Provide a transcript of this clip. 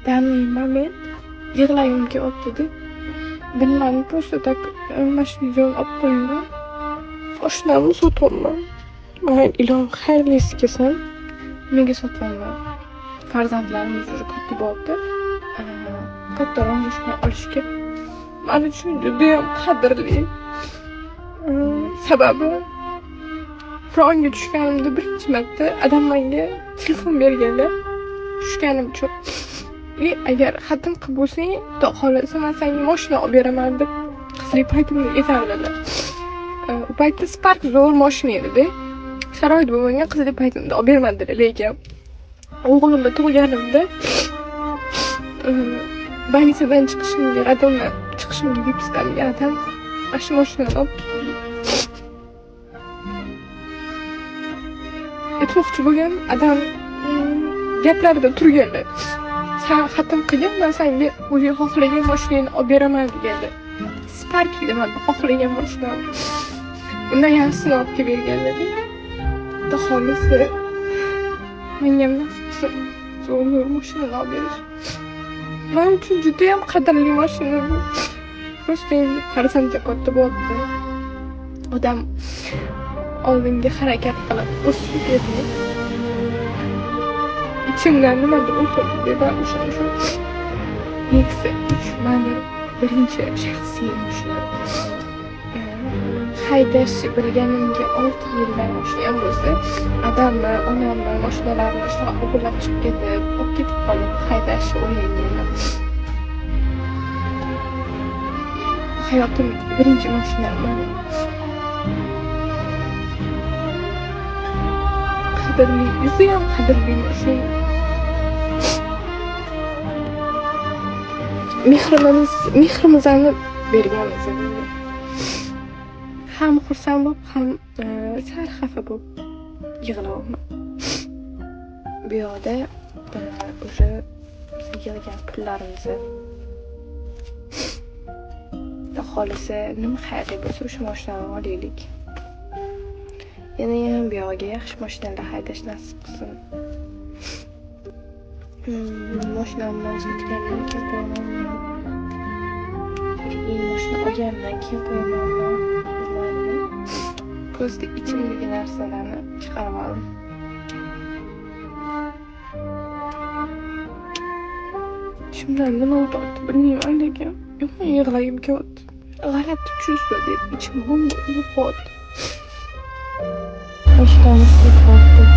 damlayman men. Yig'lagim kelyapti-da. Bilmadim, просто так mashina yo'l olib qo'ydim. Oshnamni sotyapman. Voy ilohim, xayrlisi kelsin. Nega sotyapman? Farzandlarim juda katta bo'ldi. Kattaroq mashina olishga men uchun judayam qadrli. Sababi fronga tushganimda birinchi marta adam menga telefon berganlar. Tushganim uchun. Agar xatim qilib bo'lsang, xudo xolasa men senga mashina olib beraman deb qizlik paytimda aytardilar. U paytda Spark zo'r mashina edi-da. Sharoit bo'lmagan qizlik paytimda olib bermadilar, lekin o'g'limni tug'ganimda больницаdan chiqishimga, radondan chiqishimga vyipskamga adam shu mashinani olib aytmoqchi bo'lgan adam gaplarida turganlar. Sen xatim qilgan, men senga o'zing xohlagan mashinani olib beraman deganlar. Spark edi men xohlagan mashinam. Undan yaxshisini olib kelib berganlar. Xudo xolasa menga nasib zo'r mashinani olib berish. Men uchun juda ham qadrli mashina bu. Просто endi farzandga katta bo'ldi. Odam oldinga harakat qilib o'sib ketdi. İçimden nimadir o'tdi va o'sha Nexia 3 meni birinchi shaxsiy mashina. Haydashni bilganimga 6 yildan oshgan bo'lsa, adamni, onamni mashinalarini shunaqa o'g'irlab chiqib ketib, olib ketib qolib haydashni o'rganganman. Hayotim birinchi mashinam meni. Qadrli, judayam qadrli mashina. Mehrimizni berganmiz. Ham xursand bo'lib, ham sal xafa bo'lib yig'layapman. Bu yoqda o'sha yig'ilgan pullarimizni Xudo xolasa nima xayrli bo'lsa o'sha mashinani olaylik. Yana ham bu yoqqa yaxshi mashinalar haydash nasib qilsin. Mashinamdan sotgandan keyin qo'yaman. Mashina olgandan keyin qo'yaman. Ko'zda ichimdagi narsalarni chiqarib oldim. Shundan nima o'tdi bilmayman, lekin yomon yig'lagim kelyapti. G'alati chuvство deb ichim bo'g'ib qoldi. Mashinamiz ketib